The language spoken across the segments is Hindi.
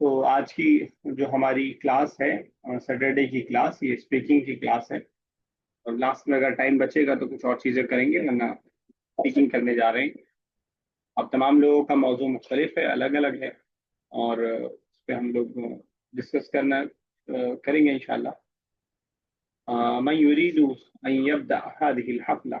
तो आज की जो हमारी क्लास है, सैटरडे की क्लास, ये स्पीकिंग की क्लास है। और लास्ट में अगर टाइम बचेगा तो कुछ और चीज़ें करेंगे, वरना स्पीकिंग करने जा रहे हैं। अब तमाम लोगों का मौजू मुख्तलिफ है, अलग अलग है, और इस पर हम लोग डिस्कस करेंगे इंशाल्लाह। मैं युरीदु अन यब्दा हादिहिल हफ़्ला।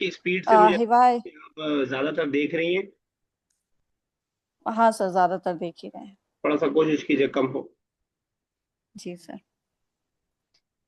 स्पीड से मुझे हिवाय आप ज़्यादातर देख रही हैं? हाँ सर, ज़्यादातर देख ही रहे हैं। थोड़ा सा कोशिश कीजिए कम हो। जी सर।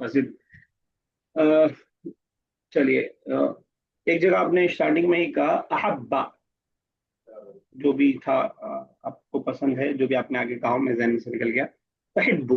फजिद। चलिए, एक जगह आपने स्टार्टिंग में ही कहा अहब्बा, जो भी था आपको पसंद है, जो भी आपने आगे कहा मैं ज़हन से निकल गया। वहिब्बु,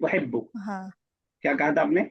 वहिब्बु हाँ क्या कहा था आपने?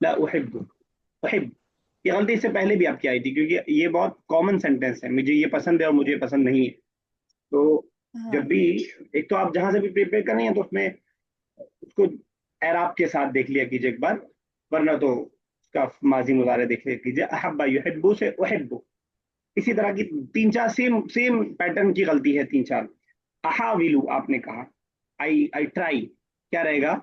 ला उहिब्बु, वहिब। ये गलती इससे पहले भी आपकी आई थी, क्योंकि ये बहुत कॉमन सेंटेंस है, मुझे ये पसंद है और मुझे पसंद नहीं है। तो जब हाँ भी, एक तो आप जहां से भी प्रिपेयर कर रहे हैं तो उसमें उसको एराब के साथ देख लिया कीजिए एक बार, वरना तो उसका माजी मुजारे देख लिया कीजिए। अहब्बा युहिब्बु से उहिब्बु, इसी तरह की तीन चार सेम सेम पैटर्न की गलती है, तीन चार। अहाविलु आपने कहा, आई आई ट्राई, क्या रहेगा?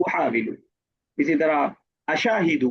उहाविलु। इसी तरह अशाहिदु,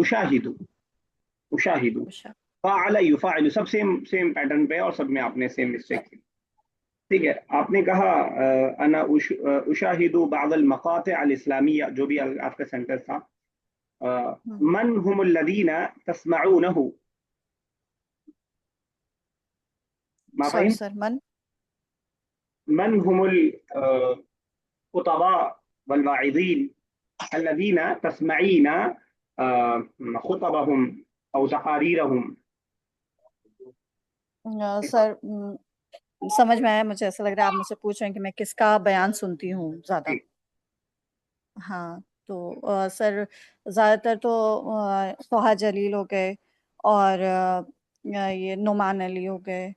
उशाहिदु, उशाहिदु, फ़ाअल युफ़ाइलु, सब सेम सेम पैटर्न पे और सब में आपने सेम मिस्टेक की। ठीक है, आपने कहा अना उशाहिदु बादल मकात अल इस्लामिया, जो भी आपका सेंटेंस था। मन हुमुल लदीना तस्मऊनहु, मा सॉरी फ़हिम? सर, मन मन हुमुल खुतबा वल वाइज़ीन अल्लज़ीना तस्मईना खुतबहुम औ तकारीरहुम। सर समझ में आया, मुझे ऐसा लग रहा है आप मुझसे पूछ रहे हैं कि मैं किसका बयान सुनती हूँ ज्यादा। हाँ, तो सर ज़्यादातर तो तोहा जलील हो गए और ये नुमान अली हो गए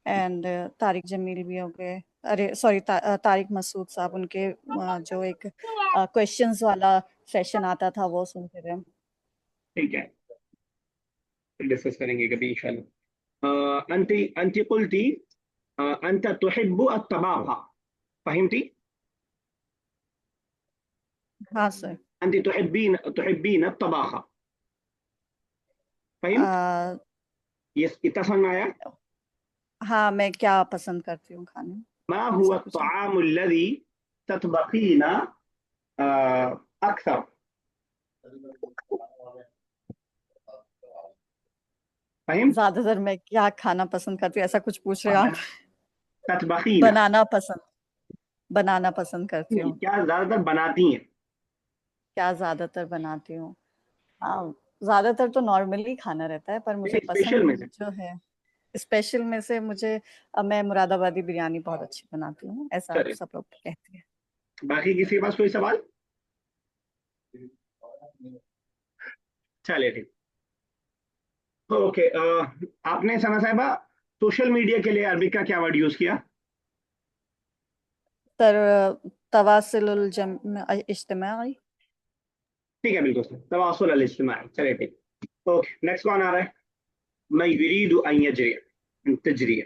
एंड तारिक जमील भी हो गए। अरे सॉरी, तारिक मसूद साहब, उनके जो एक क्वेश्चंस वाला सेशन आता था वो सुनते थे। ठीक है, डिस्कस करेंगे कभी इंशाल्लाह। अंती अंती कुल्ती अंत तुहिब्बु अत्तबागा, फहिमती? हाँ सर। अंती तुहिब्बीन अत्तबागा, फहिमत? अ, ये इतना समझ में आया? हाँ, मैं क्या पसंद करती हूँ खाने में, मा हुआ ऐसा कुछ है। अत्तआमु अल्लज़ी ततबखीना अक्सर, फहिम? ज्यादातर मैं क्या खाना पसंद करती हूँ, ऐसा कुछ पूछ रहे हो आप? ततबखीना, बनाना पसंद बनाना पसंद करती हूँ। क्या ज्यादातर बनाती हैं? क्या ज्यादातर बनाती हूँ? हाँ, ज्यादातर तो नॉर्मली खाना रहता है, पर मुझे स्पेशल में से? पसंद जो है स्पेशल में से मुझे मैं मुरादाबादी बिरयानी बहुत अच्छी बनाती हूँ, ऐसा चलिए, सब लोग कहते हैं। बाकी किसी के पास कोई सवाल? चलिए ठीक। ओके, आपने सना साहिबा सोशल मीडिया के लिए अरबी का क्या वर्ड यूज किया? तर तवासुल इज्तिमाई। ठीक है, बिल्कुल सही, तवासुल अल इज्तिमाई। चलिए ठीक। ओके, नेक्स्ट कौन आ रहा है? मैं युरीदु अन यजरिया तजरिया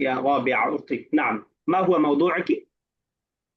या वाबिया उक्ति, नाम मा हुआ मौदूअकी?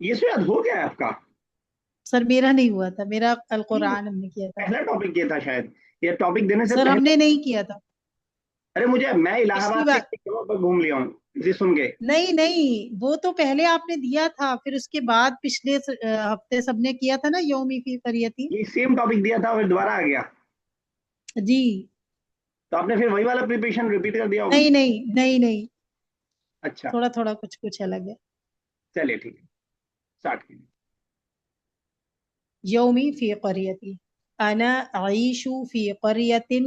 ये शायद हो गया है आपका। सर मेरा नहीं हुआ था, मेरा अल कुरान हमने किया था। पहला टॉपिक ये था शायद, ये टॉपिक देने से सर पहले। हमने नहीं किया था अरे मुझे, मैं पिछली इलाहाबाद के बार। कई जगहों पर घूम लिया हूँ जी, सुन के। नहीं नहीं, वो तो पहले आपने दिया था, फिर उसके बाद पिछले हफ्ते सबने किया था ना, यौमी फी करियती। ये सेम टॉपिक दिया था, फिर दोबारा आ गया, जी। तो आपने फिर वही वाला प्रिपरेशन रिपीट कर दिया होगा। नहीं नहीं नहीं नहीं, अच्छा, थोड़ा थोड़ा कुछ कुछ अलग है। चलिए ठीक है, स्टार्ट कीजिए। यौमी फी करियती। अना अईशु फी करियतिन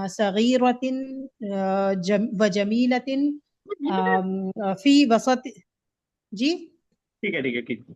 सगीरतिन व जमीलतिन फी वसत। जी। ठीक है ठीक है ठीक है।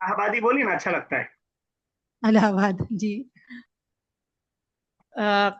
आबादी बोली ना, अच्छा लगता है। इलाहाबाद जी।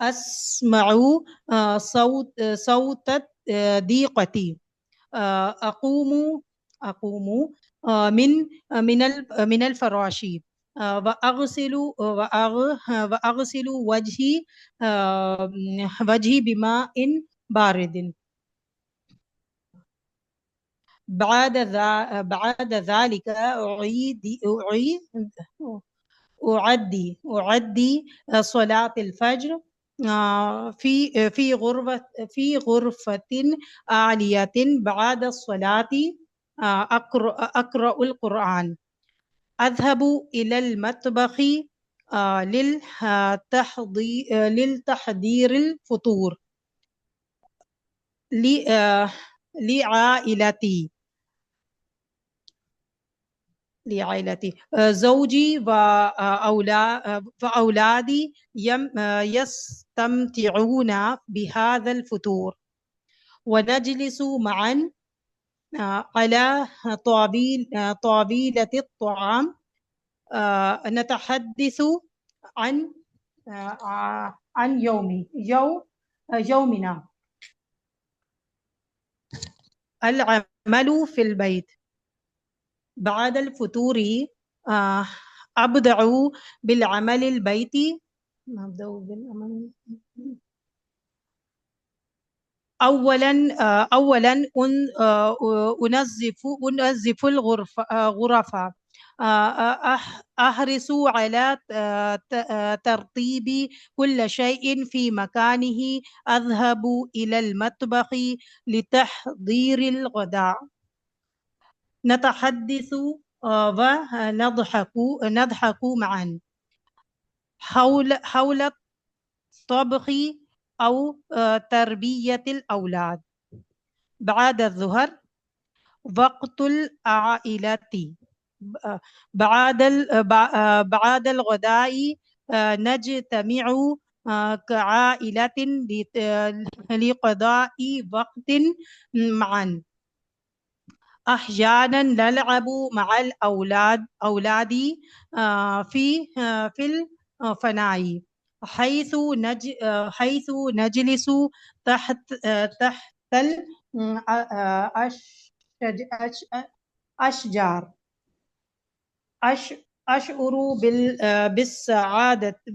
अस्मउ सौत दीक़ती अक़ूमु अक़ूमु मिन मिनल फराशी व अग़सिलु वजही बिमा इन बारिदिन बाद ज़ालिक उअद्दी सलातिल फज्र फी गुरफतिन आलियतिन बाद सलाती अक़रउल क़ुरआन अज़हबु इलल मतबखी लिल तहदीरिल फ़ुतूर लिआइलती ज़ौजी व औलादी यस्तमतिऊन बिहाज़ल फ़ुतूर व नजलिसु मअन अला तावीलति त्ताआम नतहद्दिसु अन यौमिना अल अमलु फिल बैत बादल फुतूरी अबदउ बिल अमलिल बैती अव्वलन उनज़्ज़िफुल गुरफ़ा अहरिसु अला तरतीबी कुल्ल शैइन फी मकानिही अज़हबु इलल मतबखी लितहदीरिल गदा नतहद्दिसु व नदहकु मअन हौल तबखी औ तरबियतिल औलाद बाद ज़ुहर वक़्तुल आइलती बादल गदाई नजतमिउ कआइलतिन लिक़दाई वक़्तिन मअन अहयानन नलअबु मअल औलादी फिल फनाई हैसु नजलिसु तहतल अशजार अशउरु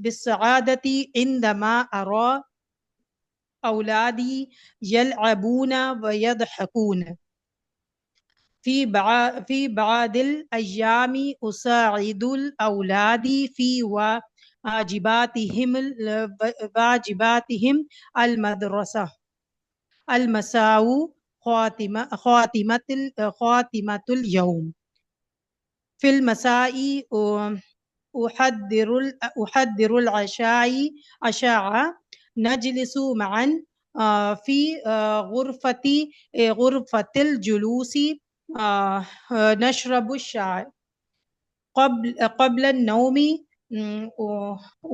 बिस्सआदती इंदमा अरा औलादी यलअबून व यदहकून फी बादिल अय्यामी उसाइदुल औलादी फी वाजिबातिहिम अल मदरसा अल मसाउ ख़ातिमतुल यौम फिल मसाई उहद्दिरुल अशाअ नजलिसु मअन फी गुरफतिल जुलूसी नशरबु शाय क़ब्ल नौमी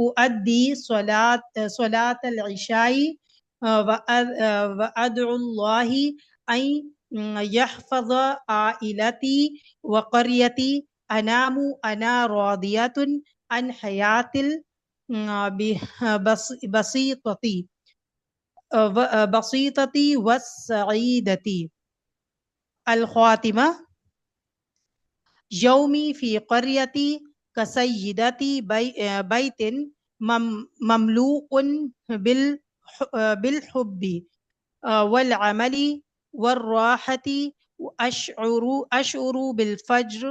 उअद्दी सलातल इशाई व अदउल्लाहि अन यहफ़ज़ आइलती व क़रियती अनामु अना रादियतुन अन हयातिल बसीतती वस्सईदती अल ख़ातिमा यौमी फी क़रियती कसय्यदती बैतिन ममलूकुन बिल हुब्बी वल अमली वर राहती अशउरु बिल फज्र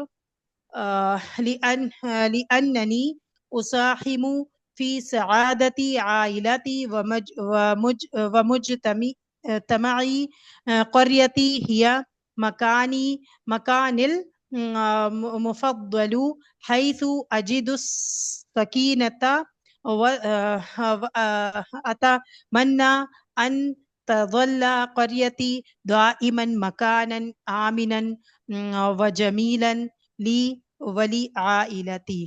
लिअन्ननी उसाहिमु फी सआदती आइलती व मुजतमई क़रियती हिया मकानिल मुफद्दलु हैसु अजिदु सकीनता व अतमन्ना अन तज़ल्ल क़रियती दाइमन मकानन आमिनन व जमीलन ली वली आइलती।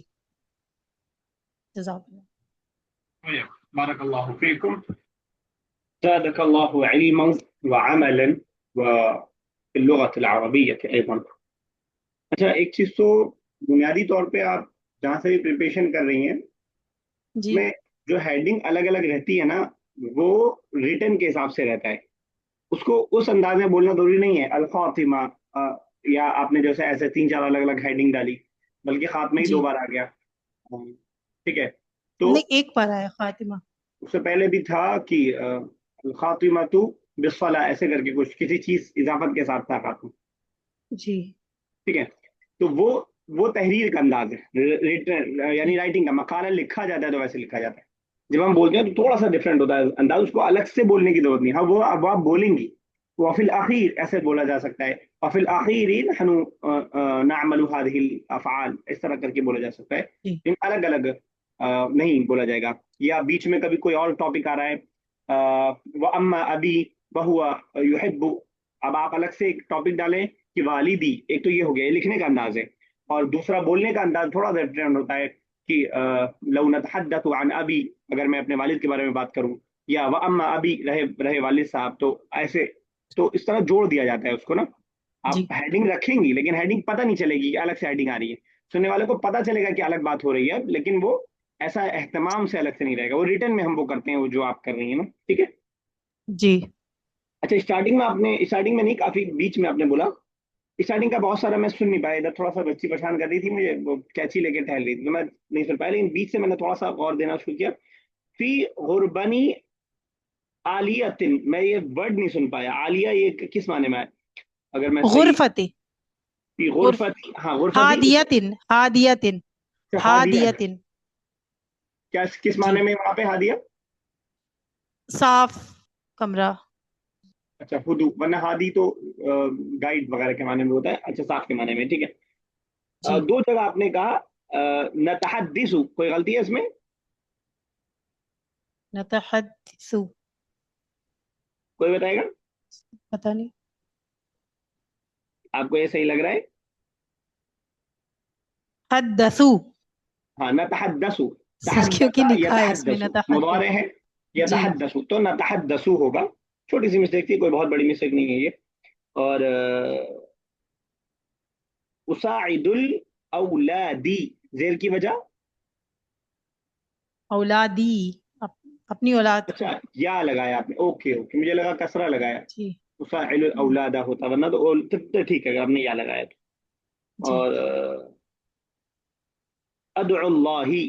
बारकल्लाहु फीकुम ज़ादकल्लाहु इल्मन व अमलन व बिल्लुगतिल अरबिय्यति अयज़न। अच्छा, एक चीज तो बुनियादी तौर पे आप जहाँ से भी प्रिपरेशन कर रही हैं जी में जो हेडिंग अलग अलग रहती है ना, वो रिटर्न के हिसाब से रहता है। उसको उस अंदाज में बोलना जरूरी नहीं है, अल खातिमा, या आपने जैसे ऐसे तीन चार अलग अलग हेडिंग डाली, बल्कि खात्मा ही दो जी। बार आ गया। ठीक है। तो नहीं, एक बार आया खातिमा। उससे पहले भी था कि अल खातिमा तू बिस्सला, ऐसे करके कुछ किसी चीज इजाफत के साथ था खात्मा। जी। ठीक है। तो वो तहरीर का अंदाज है, रिटर्न यानी जी। राइटिंग का। मकाला लिखा जाता है तो वैसे लिखा जाता है। जब हम बोलते हैं तो थोड़ा सा डिफरेंट होता है अंदाज, उसको अलग से बोलने की जरूरत नहीं। हाँ, वो अब आप बोलेंगी, वफिल आखिर ऐसे बोला जा सकता है, वफिल आखिर नहनु नअमलु हादिहिल अफ़आल, इस तरह करके बोला जा सकता है। जी। इन अलग अलग नहीं बोला जाएगा। या बीच में कभी कोई और टॉपिक आ रहा है, व अम्मा अबी वहुवा युहिब्बु, अब आप अलग से एक टॉपिक डालें कि वालिदी, एक तो ये हो गया, ये लिखने का अंदाज है। और दूसरा बोलने का अंदाज थोड़ा सा डिफरेंट होता है कि लौ नतहद्दथु अन अबी, अगर मैं अपने वालिद के बारे में बात करूं, या व अम्मा अबी रहे रहे वालिद साहब, तो ऐसे, तो इस तरह जोड़ दिया जाता है उसको ना। आप जी। हेडिंग रखेंगी लेकिन हेडिंग पता नहीं चलेगी कि अलग से हेडिंग आ रही है। सुनने वाले को पता चलेगा कि अलग बात हो रही है, लेकिन वो ऐसा एहतमाम से अलग से नहीं रहेगा। वो रिटर्न में हम वो करते हैं, वो जो आप कर रही है ना। ठीक है। जी। अच्छा, स्टार्टिंग में नहीं, काफी बीच में आपने बोला। स्टार्टिंग का बहुत सारा मैं सुन नहीं पाया, इधर थोड़ा सा बच्ची परेशान कर रही थी मुझे, वो कैची लेके टहल रही थी, तो मैं नहीं सुन पाया। लेकिन बीच से मैंने थोड़ा सा और देना शुरू किया। फी गुरबनी आलियतिन, मैं ये वर्ड नहीं सुन पाया, आलिया ये किस माने में है? अगर मैं सही, गुरफती। फी गुरफ गुरफती, हाँ गुरफती, हादियतिन हादियतिन हादिया, हादियतिन। क्या किस जी। माने में वहां पे हादिया? साफ कमरा। अच्छा, हुदू, वरना हादी तो गाइड वगैरह के माने में होता है। अच्छा, साफ के माने में, ठीक है। जी। दो जगह आपने कहा नतहद्दिसु, कोई गलती है इसमें? नतहद्दिसु। कोई बताएगा? पता नहीं। आपको ये सही लग रहा है? हद्दसु। हाँ, नतहद्दसु, क्योंकि तहद्दसा लिखा है इसमें यतहद्दसु, नतहद्दिस। मुदारे है, जी। यतहद्दसु तो नतहद्दसु होगा। छोटी सी मिस्टेक थी, कोई बहुत बड़ी मिस्टेक नहीं है ये। और उसाइदुल औलादी, जेर की वजह? औलादी। अप, अपनी औलाद को। अच्छा, या लगाया आपने, ओके ओके, मुझे लगा कसरा लगाया। जी। उसाइल नहीं। औलादा होता, वरना तो तो ठीक है अगर आपने या लगाया तो। जी। और अदउल्लाही,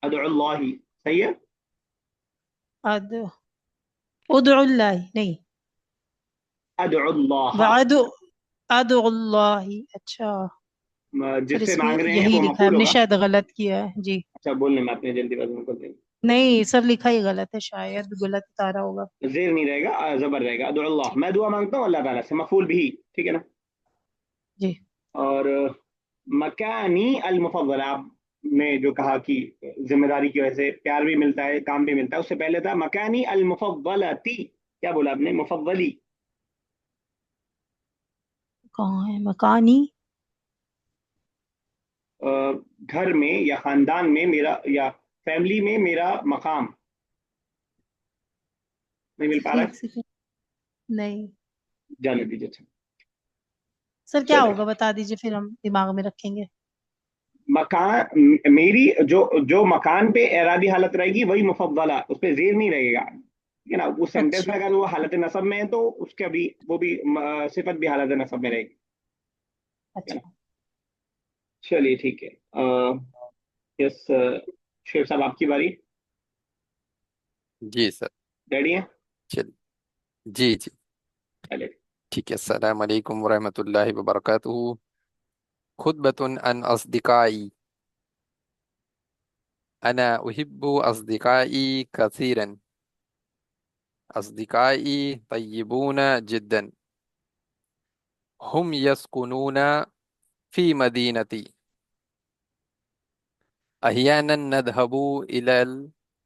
अदउल्लाही सही है? अद उदउल्लाह नहीं। अदउल्लाह, वादु अदउल्लाह। अच्छा। फिर जिससे इसमें मांग रहे हैं यही वो लिखा है, मफूल हमने होगा। शायद गलत किया है जी। अच्छा, बोलने में आपने जल्दीबाजी में कर दी। नहीं, सब लिखा ही गलत है, शायद गलत उतारा होगा। जेर नहीं रहेगा, जबर रहेगा। अदउल्लाह, जी। मैं दुआ मांगता हूँ अल्लाह ताला से, मफूल भी, ठीक है ना। जी। और मकानी अल मुफद्दल, आपने जो कहा कि जिम्मेदारी की वजह से प्यार भी मिलता है, काम भी मिलता है, उससे पहले था मकानी अल मुफद्दलती, क्या बोला आपने? मुफद्दली। कहाँ है मकानी? घर में या खानदान में मेरा, या फैमिली में मेरा मकाम, नहीं मिल पा रहा एक है? सेकंड। नहीं। जाने दीजिए, अच्छा। सर क्या चले, होगा बता दीजिए, फिर हम दिमाग में रखेंगे। मकान, मेरी जो जो मकान पे एराबी हालत रहेगी वही मुफद्दला, उस पे जेर नहीं रहेगा, ठीक है ना। उस सेंटेंस में अच्छा। अगर वो हालत नसब में है तो उसका भी, वो भी सिफत भी हालत नसब में रहेगी, ठीक है ना। अच्छा। चलिए ठीक है। यस, शेख साहब आपकी बारी। जी सर। रेडी है? चलिए। जी जी। चले। ठीक है। अस्सलाम वालेकुम वरहमतुल्लाहि वबरकातुहू। खुतबतुन अन अस्दिकाई। अना उहिब्बु अस्दिकाई कसीरन। अस्दिकाई तय्यबून जिद्दन। हुम यस्कुनून फी मदीनती। अहयानन नदहबु इलल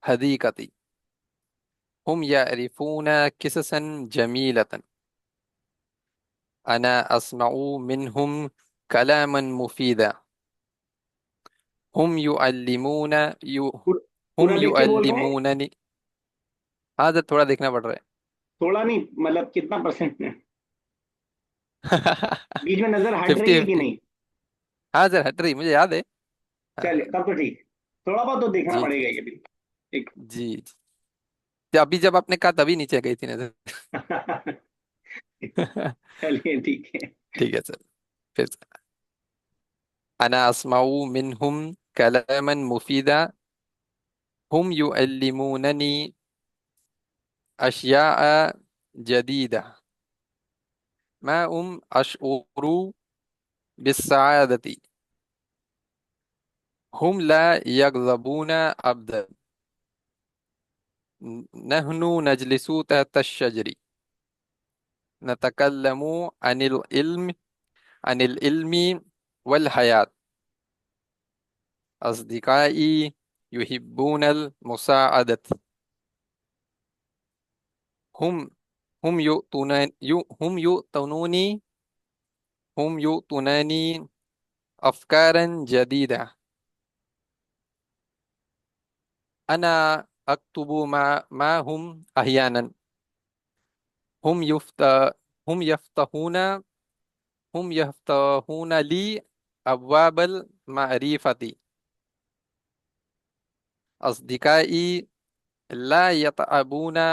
हदीकती। हुम यअरिफून किससन जमीलतन। अना अस्मउ मिनहुम कलामन मुफीदा। हुम युअल्लिमून यु हुम पूरा देख के बोल रहे हैं? युअल्लिमूननी। हाँ सर, थोड़ा देखना पड़ रहा थोड़ा नहीं, मतलब कितना परसेंट में? है। बीच में नजर हट फिफ्टी रही है कि फिफ्टी। नहीं? हाँ सर, हट रही, मुझे याद है। हाँ। चलिए, तब तो ठीक। थोड़ा बहुत तो देखना जी जी पड़ेगा जी। ये भी। एक जी जी। तो अभी जब आपने कहा तभी नीचे गई थी नजर। चलिए ठीक है। ठीक है सर। फिर से। अना अस्माउ मिनहुम कलामन मुफीदा हुम युअल्लिमूननी अशियाअ जदीदा मा अशउरु बिस्साअदती हुम ला यगज़बूना अबदन नहनु नजलिसु तहत अश-शजरी नतकल्लमु अनिल इल्मी वल हयात अस्दिकाई युहिब्बूनल मुसाअदत हुम हुम युतूननी हुम युतूननी अफकारन जदीदा अना अक्तुबु मा हुम अहयानन हुम युफ्त हुम यफ्तहूना हुम यफ्तहूना ली अब्वाबल मारिफती अस्दिकाई ला यतअबूना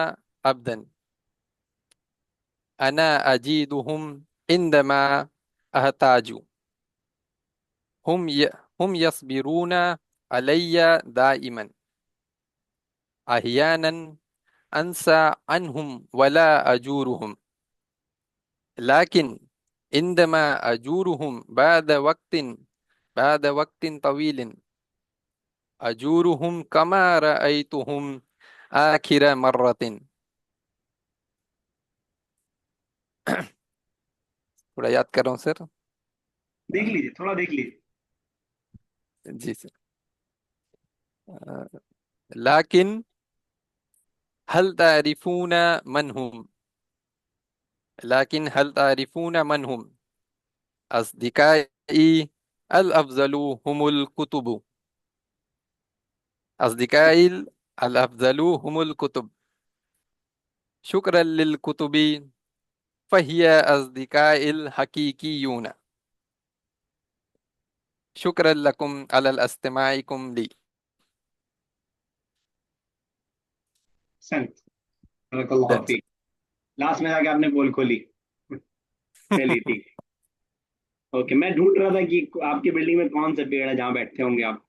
अबदन अना अजीदुहुम इंदमा अहताजु हुम य, हुम यस्बिरूना अलैया दाइमन अहयानन अंसा अनहुम वला अजूरुहुम लाकिन इंदमा अजूरुहुम बाद वक्तिन तवीलिन अजूरुहुम कमा रअयतुहुम आखिर मर्रतिन। थोड़ा याद कर रहा हूँ सर। देख लीजिए, थोड़ा देख लीजिए। जी सर। लाकिन हल तारिफूना मन हुम लाकिन हल तारिफूना मन हुम अस्दिकाई अल अफजलु हुमुल कुतुबु अस्दिकाई अल अफजलु हुमुल कुतुब शुक्रन लिल कुतुबी फहिया अस्दिकाइल हकीकीयूना शुक्रन लकुम अलल अस्तिमाइकुम ली। संत बरकल्लाहु डन फीक। लास्ट में जाके आपने पोल खोली। चलिए ठीक है। ओके, मैं ढूंढ रहा था कि आपकी बिल्डिंग में कौन सा पेड़ है जहाँ बैठते होंगे आप।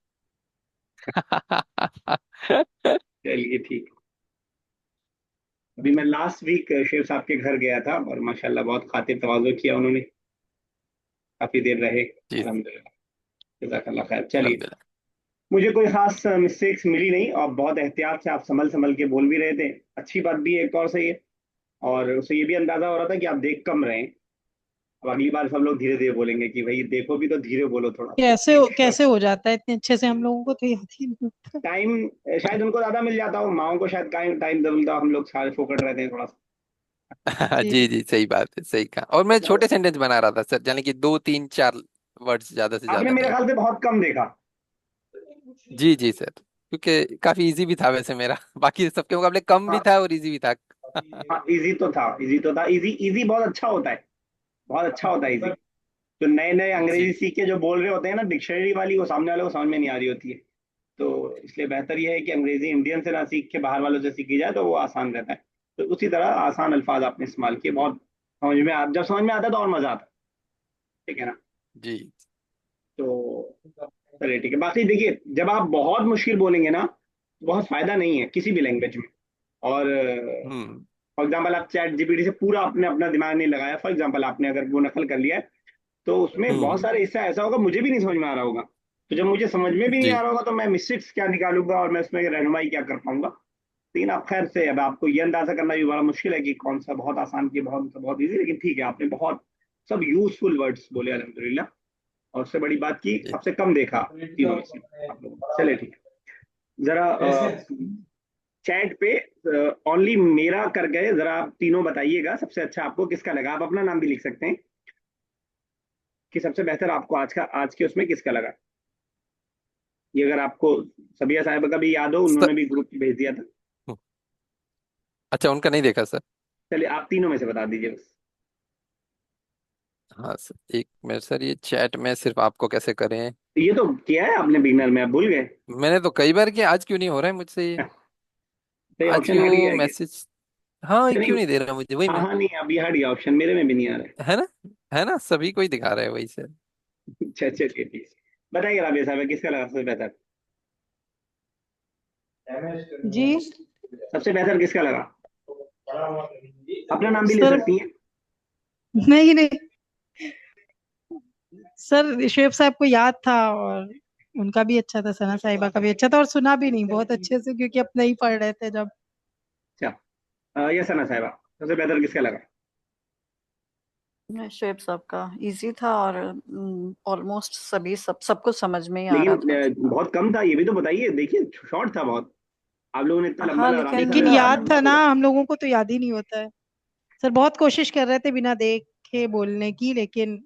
सर। चलिए ठीक है। अभी मैं लास्ट वीक शेख साहब के घर गया था और माशाल्लाह बहुत खातिर तवाज़ो किया उन्होंने। काफी देर रहे, जी अल्हम्दुलिल्लाह। जज़ाकल्लाह खैर। चलिए, अल्हम्दुलिल्लाह। मुझे कोई खास मिस्टेक्स मिली नहीं और बहुत एहतियात से आप संभल संभल के बोल भी रहे थे। अच्छी बात भी है, एक और सही है। और उससे ये भी अंदाजा हो रहा था कि आप देख कम रहे हैं। अब अगली बार सब लोग धीरे धीरे बोलेंगे कि भाई देखो भी तो धीरे बोलो थोड़ा। कैसे हो जाता है इतने अच्छे से, हम लोगों को तो याद ही नहीं होता। टाइम शायद उनको ज्यादा मिल जाता हो, माओ को शायद टाइम टाइम मिलता, हम लोग सारे फोकट रहते हैं थोड़ा सा। जी। जी जी सही बात है, सही कहा। और मैं छोटे सेंटेंस बना रहा था सर, यानी कि दो तीन चार वर्ड्स ज्यादा से आपने ज्यादा मेरे नहीं। ख्याल से बहुत कम देखा। जी जी सर, क्योंकि काफी इजी भी था वैसे मेरा। बाकी सबके मुकाबले कम भी हाँ था और इजी भी था। हाँ, इजी तो था, इजी तो था। इजी इजी बहुत अच्छा होता है, बहुत अच्छा होता है इजी। तो नए नए अंग्रेजी जी सीख के जो बोल रहे होते हैं ना, डिक्शनरी वाली, वो सामने वाले को समझ में नहीं आ रही होती है। तो इसलिए बेहतर यह है कि अंग्रेजी इंडियन से ना सीख के बाहर वालों से सीखी जाए, तो वो आसान रहता है। तो उसी तरह आसान अल्फाज आपने इस्तेमाल किए, बहुत समझ में आ, जब समझ में आता है तो और मजा आता है। ठीक है ना। जी। तो चलिए ठीक है। बाकी देखिए, जब आप बहुत मुश्किल बोलेंगे ना, तो बहुत फायदा नहीं है किसी भी लैंग्वेज में। और हम्म फॉर एग्जाम्पल, आप चैट जीपीटी से पूरा आपने अपना दिमाग नहीं लगाया, फॉर एग्जाम्पल आपने अगर वो नकल कर लिया है, तो उसमें बहुत हम्म। सारे हिस्सा ऐसा होगा मुझे भी नहीं समझ में आ रहा होगा। तो जब मुझे समझ में भी नहीं जी आ रहा होगा तो मैं मिस्टेक्स क्या निकालूंगा और मैं उसमें रहनुमाई क्या कर पाऊंगा। लेकिन आप खैर से, अब आपको ये अंदाजा करना भी बड़ा मुश्किल है कि कौन सा बहुत आसान की बहुत बहुत इजी, लेकिन ठीक है, आपने बहुत सब यूजफुल वर्ड्स बोले अल्हम्दुलिल्लाह। और उससे बड़ी बात की, जी। सबसे कम देखा तीनों में से आप लोगों ने। चलिए ठीक है। जरा चैट पे ओनली मेरा कर गए, जरा आप तीनों बताइएगा सबसे अच्छा आपको किसका लगा। आप अपना नाम भी लिख सकते हैं कि सबसे बेहतर आपको आज के उसमें किसका लगा। ये अगर आपको सबिया साहिबा का भी याद हो, सर, उन्होंने भी ग्रुप भेज दिया था। अच्छा उनका नहीं देखा सर। चलिए, आप तीनों में से बता दीजिए बस। हाँ सर, एक मिनट सर, ये चैट में सिर्फ आपको कैसे करें। ये तो किया है आपने बिगनर में, आप भूल गए? मैंने तो कई बार किया, आज क्यों नहीं हो रहा है मुझसे ये? तो ये आज ऑप्शन हट क्यों गया है क्या? मैसेज, हाँ ये अच्छा, नहीं। क्यों नहीं दे रहा मुझे, वही हाँ मैं, हाँ, नहीं अभी हट गया ऑप्शन, मेरे में भी नहीं आ रहा है ना, है ना, सभी को ही दिखा रहा है वही से। है। अच्छा अच्छा, ठीक ठीक। बताइए राबिया साहब, किसका लगा सबसे बेहतर? जी सबसे बेहतर किसका लगा? अपना नाम भी ले सर। सकती हैं। नहीं नहीं सर, शुएब साहब को याद था, और उनका भी अच्छा था, सना साहिबा का भी अच्छा था, और सुना भी नहीं बहुत अच्छे से क्योंकि अपना ही पढ़ रहे थे जब। अच्छा, यस ना साहिबा, सबसे बेहतर किसका लगा? शेप सबका इजी था, और ऑलमोस्ट सभी सबको समझ में ही आ रहा लेकिन था। बहुत कम था, ये भी तो बताइए, देखिए शॉर्ट था बहुत। आप लोगों ने इतना लंबा हाँ, लगा, राबिया साहब लेकिन ने लेकिन तो बहुत याद लंबा था ना, बोला। हम लोगों को तो याद ही नहीं होता है। सर बहुत कोशिश कर रहे थे बिना देखे बोलने की, लेकिन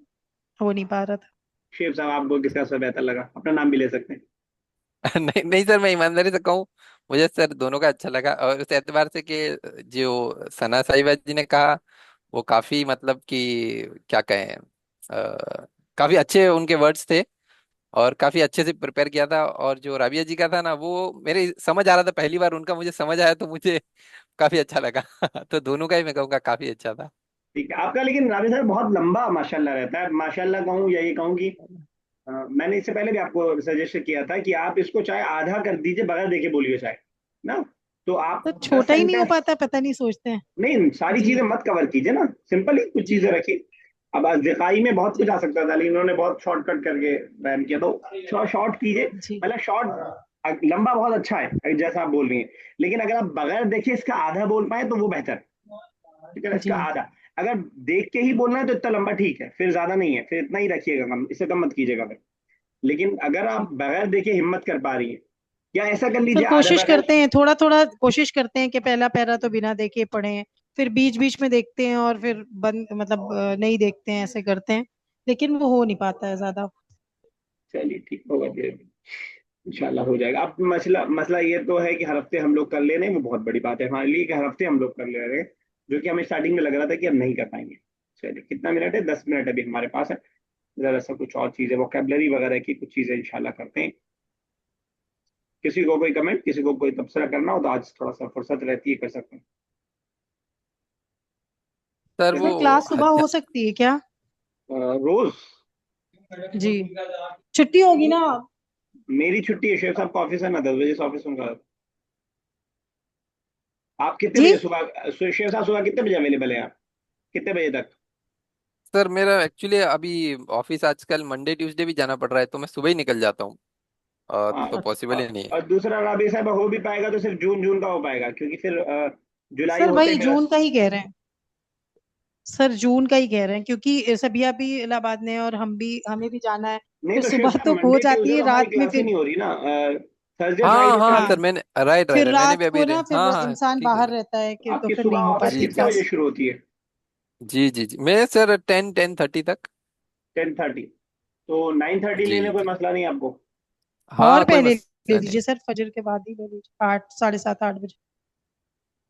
हो नहीं पा रहा था। शेफ साहब, आपको किसका सबसे बेहतर लगा? अपना नाम भी ले सकते हैं। नहीं नहीं सर, मैं ईमानदारी से कहूँ, मुझे सर दोनों का अच्छा लगा, और उस एतबार से कि जो सना साहिबा जी ने कहा वो काफी मतलब कि क्या कहें, काफी अच्छे उनके वर्ड्स थे, और काफी अच्छे से प्रिपेयर किया था। और जो राबिया जी का था ना, वो मेरे समझ आ रहा था, पहली बार उनका मुझे समझ आया तो मुझे काफी अच्छा लगा। तो दोनों का ही मैं कहूँगा काफी अच्छा था। ठीक है आपका, लेकिन राबिया साहब बहुत लंबा माशाल्लाह रहता है। माशाल्लाह कहूँ या ये कहूँ कि मैंने इससे पहले भी आपको सजेस्ट किया था कि आप इसको चाहे आधा कर दीजिए, बगैर देखे बोलिए चाहे ना। तो आप तो 10 छोटा ही नहीं हो सेंटेंस, पाता, पता नहीं सोचते हैं। नहीं सारी जी चीजें मत कवर कीजिए ना, सिंपल ही कुछ जी चीजें रखिए। अब अज़दिक़ाई में बहुत कुछ जी आ सकता था, लेकिन उन्होंने बहुत शॉर्टकट करके बयान किया, तो शॉर्ट कीजिए। जी मतलब शॉर्ट, लंबा बहुत अच्छा है जैसा आप बोल रही हैं, लेकिन अगर आप बगैर देखे इसका आधा बोल पाए तो वो बेहतर। ठीक है ना, इसका जी। आधा। अगर देख के ही बोलना है तो इतना लंबा ठीक है, फिर ज्यादा नहीं है, फिर इतना ही रखिएगा, कम, इससे कम मत कीजिएगा फिर। लेकिन अगर आप ठीक। बगैर देखे हिम्मत कर पा रही हैं, या ऐसा कर सर लीजिए आधा कोशिश बगैर। करते हैं, थोड़ा थोड़ा कोशिश करते हैं कि पहला पैरा तो बिना देखे पढ़ें, फिर बीच बीच में देखते हैं, और फिर बंद मतलब नहीं देखते हैं, ऐसे करते हैं, लेकिन वो हो नहीं पाता है ज्यादा। चलिए ठीक होगा, धीरे इंशाल्लाह हो जाएगा। अब मसला मसला ये तो है कि हर हफ्ते हम लोग कर ले रहे हैं, वो बहुत बड़ी बात है हमारे लिए कि हर हफ्ते हम लोग कर ले रहे हैं, जो कि हमें स्टार्टिंग में लग रहा था कि हम नहीं कर पाएंगे। चलिए, कितना मिनट है? 10 मिनट अभी हमारे पास है। जरा सा कुछ और चीजें, वोकेबलरी वगैरह की कुछ चीजें इंशाल्लाह करते हैं। किसी को कोई कमेंट, किसी को कोई तबसरा करना हो तो आज थोड़ा सा फुर्सत रहती है, कर सकते हैं। सर वो सर क्लास सुबह हज, हो सकती है क्या? रोज? जी, छुट्टी होगी ना? मेरी छुट्टी है, शेख साहब का ऑफिस है ना, 10 बजे से ऑफिस उनका। आप कितने जी बजे सुबह, शेख साहब सुबह कितने बजे अवेलेबल है आप? कितने बजे तक? सर मेरा एक्चुअली अभी ऑफिस आजकल मंडे ट्यूसडे भी जाना पड़ रहा है, तो मैं सुबह ही निकल जाता हूँ, हाँ, तो पॉसिबल ही नहीं है। और दूसरा राबी साहब, हो भी पाएगा तो सिर्फ जून जून का हो पाएगा, क्योंकि फिर जुलाई सर होते वही मेरा। जून का ही कह रहे हैं। सर जून का ही कह रहे हैं, क्योंकि सभी अभी इलाहाबाद में, और हमें भी जाना है, नहीं फिर तो शेख सुबह साहब, तो हो मंडे जाती ट्यूसडे है, तो हमारी रात में क्लास ही फिर। नहीं हो रही ना। थर्सडे हाँ फ्राइडे पे हाँ हम। सर, हाँ, मैंने राइट राइट फिर राइट, मैंने भी रात अभी को ना, फिर हाँ हाँ इंसान ठीक है बाहर सर। रहता है कि तो आपकी फिर सुबह नहीं हो ऑफिस पाती कितने बजे क्लास। शुरू होती है? जी जी जी, मैं सर 10-10:30 तक। 10:30? तो 9:30 जी लेने कोई जी, मसला नहीं आपको? और हाँ कोई पहले ले मसला नहीं। लीजिए सर, फजर के बाद ही ले लीजिए, 8, 7:30, 8 बजे।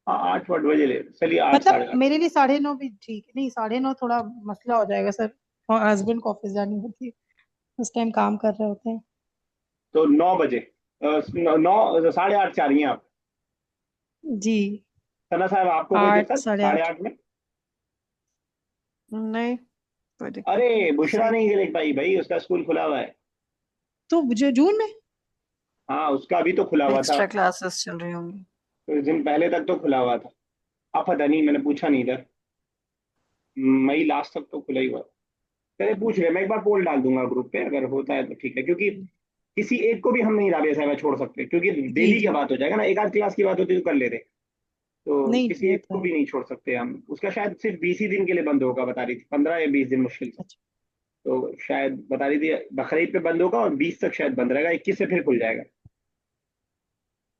हाँ, 8 8 बजे ले, चलिए आठ मतलब साढ़े आठ मेरे लिए 9:30 भी ठीक है, नहीं 9:30 थोड़ा मसला हो जाएगा सर, और हस्बैंड को ऑफिस जानी होती है, उस टाइम काम कर रहे होते हैं। तो 9 बजे, 9 8:30 से आ रही हैं आप? जी, सना साहब, आपको कोई 8, दिक्कत साढ़े साढ़े आठ आठ में? नहीं, कोई दिक्कत नहीं। अरे, बुशरा सही। नहीं गिर पाई भाई, उसका स्कूल खुला हुआ है। तो जो जून में। हाँ, उसका अभी तो खुला हुआ था। एक्स्ट्रा क्लासेस चल रही होंगी। कुछ दिन पहले तक तो खुला हुआ था। अब पता नहीं, मैंने पूछा नहीं इधर। मई लास्ट तक तो खुला ही हुआ। चलिए पूछ रहे, मैं एक बार पोल डाल दूंगा ग्रुप पे, अगर होता है तो ठीक है, क्योंकि किसी एक को भी हम नहीं राबिया साहब छोड़ सकते, क्योंकि जी डेली जी। क्या बात हो जाएगा ना, एक आध क्लास की बात होती तो कर लेते। तो नहीं किसी वो एक तो को है। भी नहीं छोड़ सकते हम, उसका शायद सिर्फ 20 ही दिन के लिए बंद होगा, बता रही थी, 15 या 20 दिन मुश्किल से। अच्छा, तो शायद बता रही थी बकरीद पे बंद होगा, और 20 तक शायद बंद रहेगा, 21 से फिर खुल जाएगा।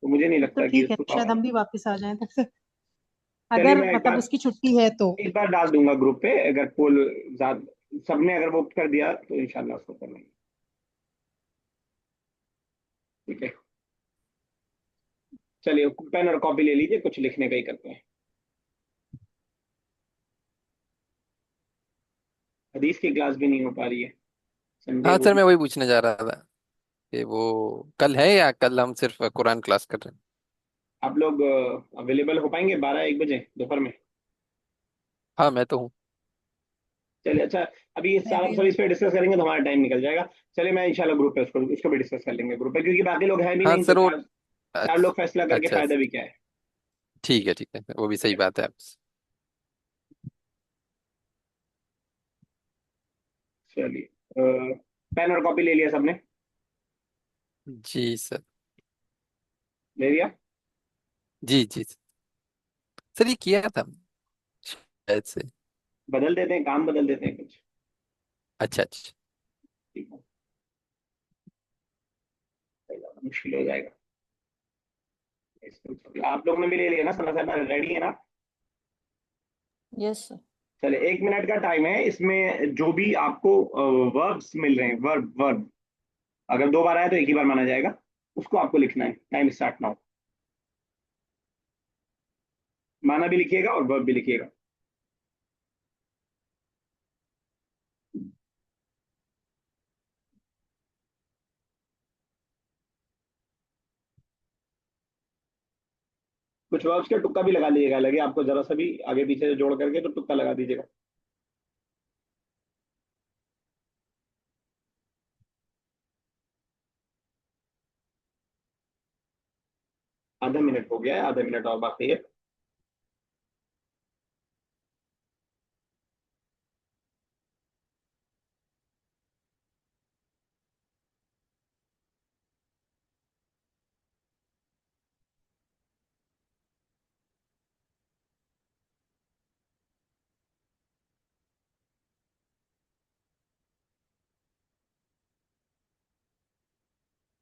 तो मुझे नहीं तब तो लगता कि ठीक है, उसको शायद पाबंद। हम भी वापस आ जाएं तब तक, चलिए, अगर मैं मतलब उसकी छुट्टी है तो। एक बार डाल दूंगा ग्रुप पे, अगर पोल सबने अगर वो कर दिया तो इंशाल्लाह उसको कर लेंगे। ठीक है, चलिए पेन और कॉपी ले लीजिए, कुछ लिखने का ही करते हैं। हदीस की क्लास भी नहीं हो पा रही है, संडे हाँ वो सर, भी। मैं वही पूछने जा रहा था। कि वो कल है या कल हम सिर्फ कुरान क्लास कर रहे हैं? आप लोग अवेलेबल हो पाएंगे 12-1 बजे दोपहर में? हाँ मैं तो हूँ। चलिए अच्छा। अभी ये मैं सारा भी सब हूँ। इस पे डिस्कस करेंगे तो हमारा टाइम निकल जाएगा। चलिए मैं इंशाल्लाह ग्रुप पे उसको उसको भी डिस्कस कर लेंगे ग्रुप पे, क्योंकि बाकी लोग हैं भी हाँ नहीं तो सर वो चार चार लोग फैसला अच्छा करके अच्छा। फायदा भी क्या है। ठीक है वो भी ठीक सही है। बात है। चलिए पेन और कॉपी ले लिया सबने? जी सर। ले लिया? जी सर ये किया था शायद से। बदल देते हैं, काम बदल देते हैं कुछ। अच्छा। ठीक है, ज्यादा मुश्किल हो जाएगा। आप लोगों ने भी ले लिया ना, सना साहब रेडी है ना? Yes sir. चलिए 1 मिनट का टाइम है, इसमें जो भी आपको वर्ब्स मिल रहे हैं, वर्ब वर्ब, अगर 2 बार आया तो एक ही बार माना जाएगा, उसको आपको लिखना है। Time start now. माना भी लिखिएगा और वर्ब भी लिखिएगा। कुछ वर्ब्स के तुक्का भी लगा लीजिएगा, लगे आपको जरा सा भी आगे पीछे से जोड़ करके तो तुक्का लगा दीजिएगा। आधा मिनट हो गया है, आधा मिनट और बाकी है।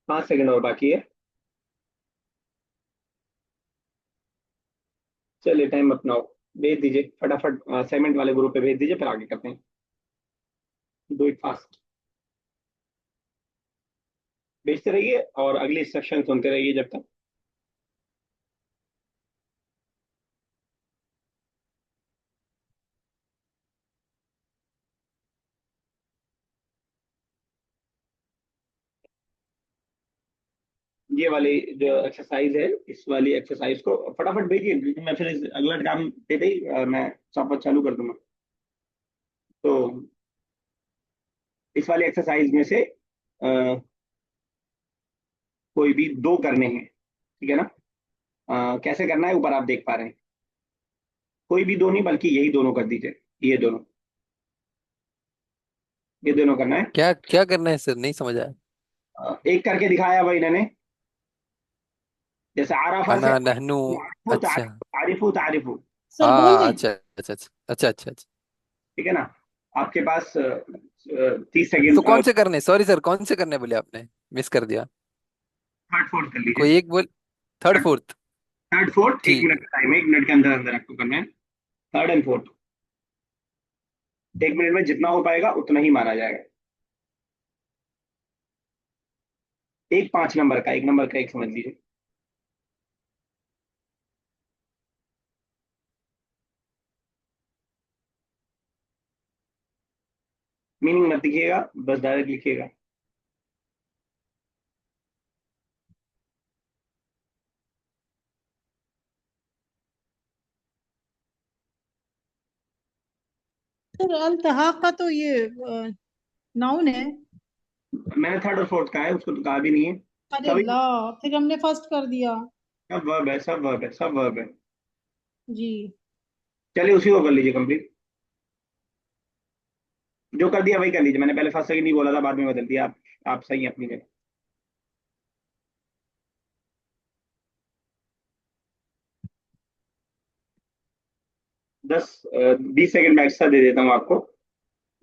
5 सेकंड और बाकी है। चलिए टाइम अपनाओ, भेज दीजिए फटाफट, असाइनमेंट वाले ग्रुप पे भेज दीजिए, फिर आगे करते हैं। Do it fast. भेजते रहिए और अगली इंस्ट्रक्शन सुनते रहिए जब तक। ये वाली जो एक्सरसाइज है, इस वाली एक्सरसाइज को फटाफट भेजिए, क्योंकि मैं फिर अगला काम देते ही मैं वापस चालू कर दूंगा। तो इस वाली एक्सरसाइज में से कोई भी दो करने हैं, ठीक है ना? कैसे करना है ऊपर आप देख पा रहे हैं। कोई भी दो नहीं, बल्कि यही दोनों कर दीजिए। ये दोनों, ये दोनों करना है। क्या क्या करना है सर, नहीं समझ आया। एक करके दिखाया भाई इन्होंने, जैसे आराफा से अना नहनु। आरिफू अच्छा। तारिफू तारिफू। सर बोल हाँ दें। अच्छा। ठीक है ना? आपके पास 30 सेकेंड। तो कौन से करने, सॉरी सर, कौन से करने बोले आपने, मिस कर दिया। थर्ड फोर्थ कर लीजिए। कोई एक बोल। Third fourth. थर्ड फोर्थ, एक ठीक मिनट है। का टाइम है, 1 मिनट के अंदर अंदर आपको करना है। थर्ड एंड फोर्थ, 1 मिनट में जितना हो पाएगा उतना ही मारा जाएगा। एक 5 नंबर का, 1 नंबर का एक समझ लीजिए। मीनिंग मत लिखिएगा, बस डायरेक्ट लिखिएगा। सर अल्तहाक का तो ये नाउन है। मैंने थर्ड और फोर्थ का है, उसको तो कहा भी नहीं है। अरे सभी ला, फिर हमने फर्स्ट कर दिया। सब वर्ब है, सब वर्ब है, सब वर्ब है। जी। चलिए उसी को कर लीजिए कंप्लीट। जो कर दिया वही कर लीजिए, मैंने पहले फर्स्ट सेकंड नहीं बोला था, बाद में बदल दिया। आप सही हैं अपनी जगह। 10 20 सेकंड मैं एक्स्ट्रा दे देता हूँ आपको।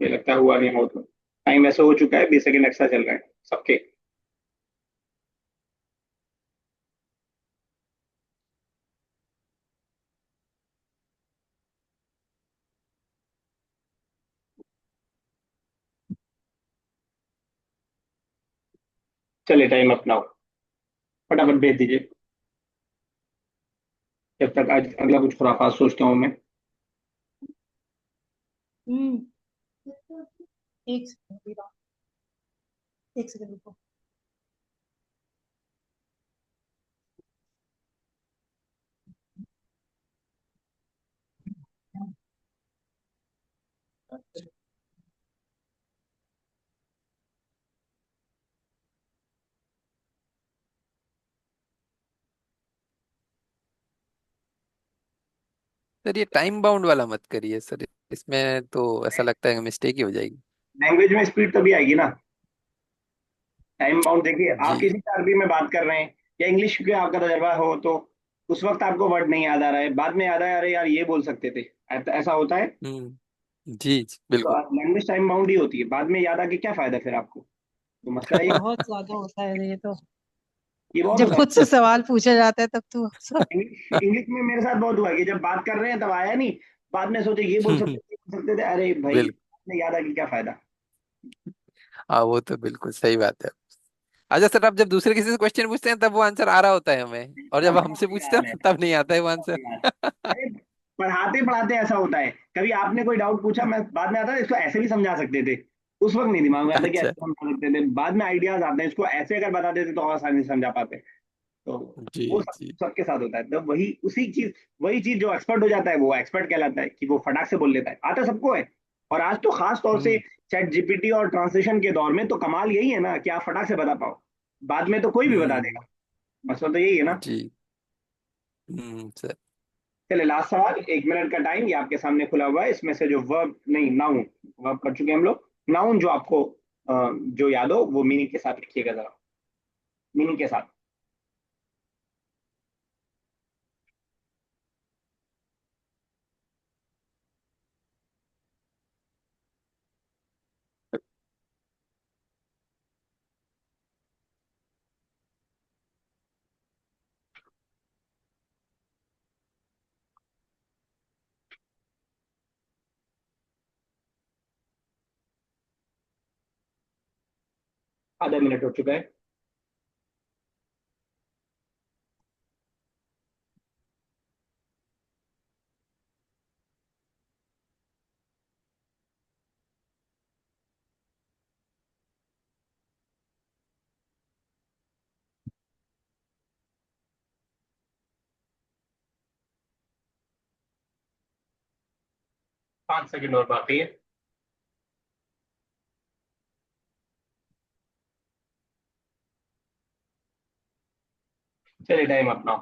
ये लगता है हुआ नहीं हो तो। टाइम ऐसे हो चुका है, 20 सेकंड एक्स्ट्रा चल रहा है सबके। चलिए टाइम अपनाओ, फटाफट भेज दीजिए। जब तक आज अगला कुछ खुराफात सोचता हूँ मैं। हम्म। एक सेकंड, एक सेकंड रुको। सर ये टाइम बाउंड वाला मत करिए सर, इसमें तो ऐसा लगता है मिस्टेक ही हो जाएगी। लैंग्वेज में स्पीड तो भी आएगी ना। टाइम बाउंड देखिए, आप जी। किसी से अरबी में बात कर रहे हैं या इंग्लिश के आपका तजर्बा हो, तो उस वक्त आपको वर्ड नहीं याद आ रहा है, बाद में याद आया अरे यार ये बोल सकते थे, ऐसा होता है। जी जी बिल्कुल। तो लैंग्वेज टाइम बाउंड ही होती है, बाद में याद आके क्या फायदा फिर आपको। तो मसला ये बहुत ज्यादा होता है ये तो, ये बहुत जब होता खुद है। से सवाल पूछा जाता है तब तो इंग्लिश इंग्लिश में मेरे साथ बहुत हुआ है कि जब बात कर रहे हैं तब आया नहीं, बाद में सोचे ये बोल सकते थे, अरे भाई बिल्कुल। याद आ कि क्या फायदा। हाँ वो तो बिल्कुल सही बात है। अच्छा सर, आप जब दूसरे किसी से क्वेश्चन पूछते हैं तब वो आंसर आ रहा होता है हमें, और जब हमसे बहुत पूछते हैं याद है, तब नहीं आता है वो आंसर। बहुत याद है। अरे पढ़ाते पढ़ाते ऐसा होता है, कभी आपने कोई डाउट पूछा, मैं बाद में आता है इसको ऐसे भी समझा सकते थे, उस वक्त नहीं दिमाग में आता कि अच्छा। ऐसे समझा सकते थे, बाद में आइडियाज आते हैं, इसको ऐसे अगर बता देते तो और आसानी से समझा पाते। तो जी वो जी। सबके साथ होता है, तो वही चीज जो एक्सपर्ट हो जाता है वो एक्सपर्ट कहलाता है, कि वो फटाक से बोल लेता है, आता सबको है। और आज तो खास तौर से हम्म। चैट जीपीटी और ट्रांसलेशन के दौर में तो कमाल यही है ना कि आप फटाक से बता पाओ, बाद में तो कोई भी बता हम्म। देगा। मसला तो यही है ना। जी। सर। चलिए लास्ट सवाल, 1 मिनट का टाइम ये आपके सामने खुला हुआ है, इसमें से जो वर्ब नहीं नाउन, वर्ब कर चुके हैं हम लोग, नाउन जो आपको जो याद हो वो मीनिंग के साथ लिखिएगा जरा, मीनिंग के साथ। आधा मिनट हो चुका है। पाँच सेकंड और बाकी है। चलिए टाइम अपना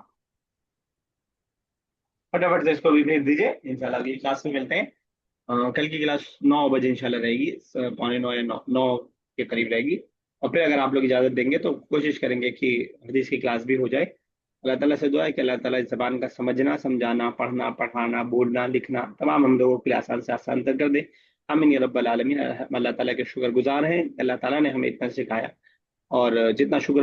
फटाफट से इसको भी भेज दीजिए, इंशाल्लाह अगली क्लास में मिलते हैं। कल की क्लास 9 बजे इंशाल्लाह रहेगी, पौने 9 या 9 के करीब रहेगी। और फिर अगर आप लोग इजाज़त देंगे तो कोशिश करेंगे कि हदीस की क्लास भी हो जाए। अल्लाह ताला से दुआ है कि अल्लाह ताला इस ज़बान का समझना, समझाना, पढ़ना, पढ़ाना, बोलना, लिखना तमाम हम लोगों के लिए आसान से आसान तर कर दे। आमीन या रब्बल आलमीन। हम अल्लाह ताला के शुक्रगुजार हैं, अल्लाह ताला ने हमें इतना सिखाया, और जितना शुक्र